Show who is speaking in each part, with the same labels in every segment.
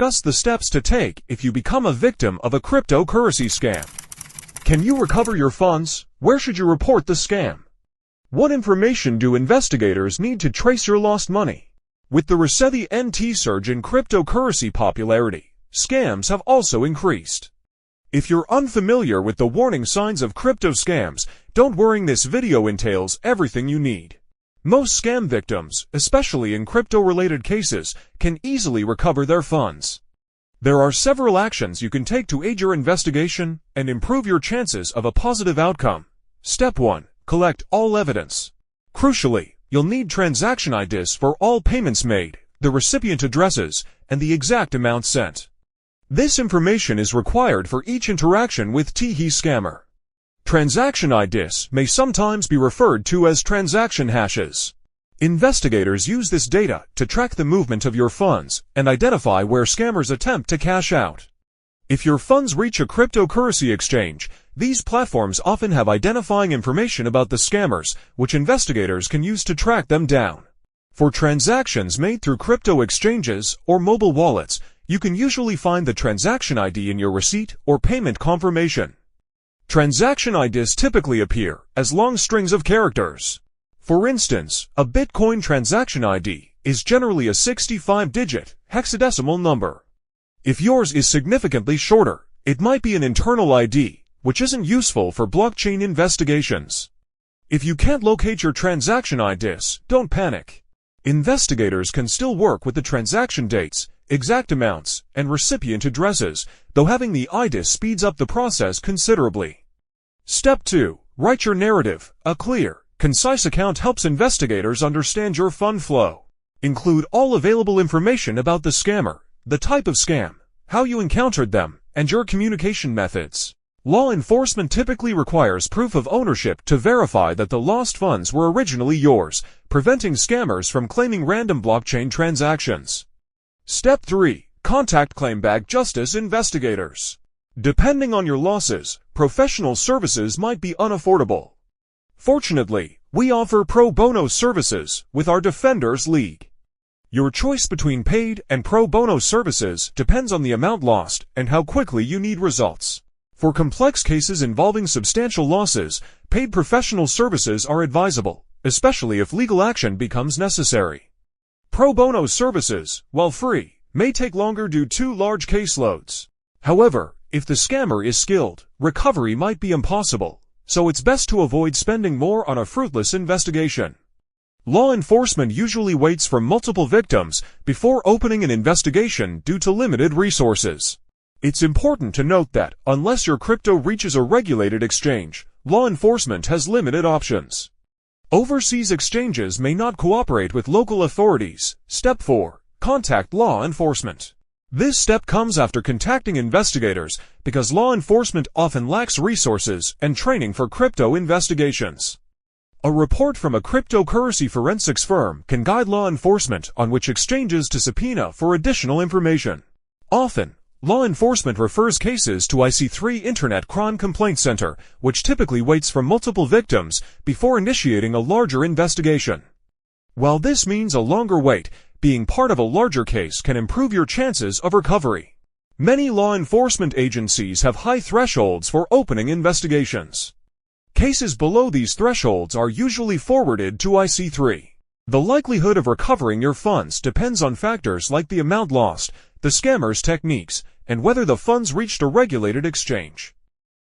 Speaker 1: discuss the steps to take if you become a victim of a cryptocurrency scam. Can you recover your funds? Where should you report the scam? What information do investigators need to trace your lost money? With the recent surge in cryptocurrency popularity, scams have also increased. If you're unfamiliar with the warning signs of crypto scams, don't worry, this video entails everything you need. Most scam victims, especially in crypto-related cases, can easily recover their funds. There are several actions you can take to aid your investigation and improve your chances of a positive outcome. Step 1. Collect all evidence. Crucially, you'll need transaction IDs for all payments made, the recipient addresses, and the exact amount sent. This information is required for each interaction with eth scammer. Transaction IDs may sometimes be referred to as transaction hashes. Investigators use this data to track the movement of your funds and identify where scammers attempt to cash out. If your funds reach a cryptocurrency exchange, these platforms often have identifying information about the scammers, which investigators can use to track them down. For transactions made through crypto exchanges or mobile wallets, you can usually find the transaction ID in your receipt or payment confirmation. Transaction IDs typically appear as long strings of characters. For instance, a Bitcoin transaction ID is generally a 65-digit hexadecimal number. If yours is significantly shorter, it might be an internal ID, which isn't useful for blockchain investigations. If you can't locate your transaction IDs, don't panic. Investigators can still work with the transaction dates, exact amounts, and recipient addresses, though having the IDs speeds up the process considerably. Step 2. Write your narrative. A clear, concise account helps investigators understand your fund flow. Include all available information about the scammer, the type of scam, how you encountered them, and your communication methods. Law enforcement typically requires proof of ownership to verify that the lost funds were originally yours, preventing scammers from claiming random blockchain transactions. Step 3. Contact claim-back justice investigators. Depending on your losses, professional services might be unaffordable. Fortunately, we offer pro bono services with our Defenders League. Your choice between paid and pro bono services depends on the amount lost and how quickly you need results. For complex cases involving substantial losses, paid professional services are advisable, especially if legal action becomes necessary. Pro bono services, while free, may take longer due to large caseloads. However, if the scammer is skilled, recovery might be impossible, so it's best to avoid spending more on a fruitless investigation. Law enforcement usually waits for multiple victims before opening an investigation due to limited resources. It's important to note that, unless your crypto reaches a regulated exchange, law enforcement has limited options. Overseas exchanges may not cooperate with local authorities. Step 4. Contact law enforcement. This step comes after contacting investigators because law enforcement often lacks resources and training for crypto investigations. A report from a cryptocurrency forensics firm can guide law enforcement on which exchanges to subpoena for additional information. Often, law enforcement refers cases to IC3 Internet Crime Complaint Center, which typically waits for multiple victims before initiating a larger investigation. While this means a longer wait, being part of a larger case can improve your chances of recovery. Many law enforcement agencies have high thresholds for opening investigations. Cases below these thresholds are usually forwarded to IC3. The likelihood of recovering your funds depends on factors like the amount lost, the scammer's techniques, and whether the funds reached a regulated exchange.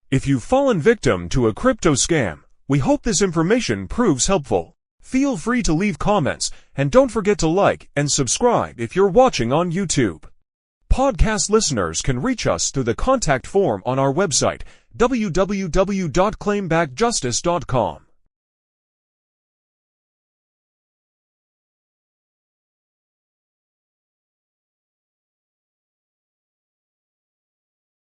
Speaker 1: If you've fallen victim to a crypto scam, we hope this information proves helpful. Feel free to leave comments, and don't forget to like and subscribe if you're watching on YouTube. Podcast listeners can reach us through the contact form on our website, www.coinbasepool.info.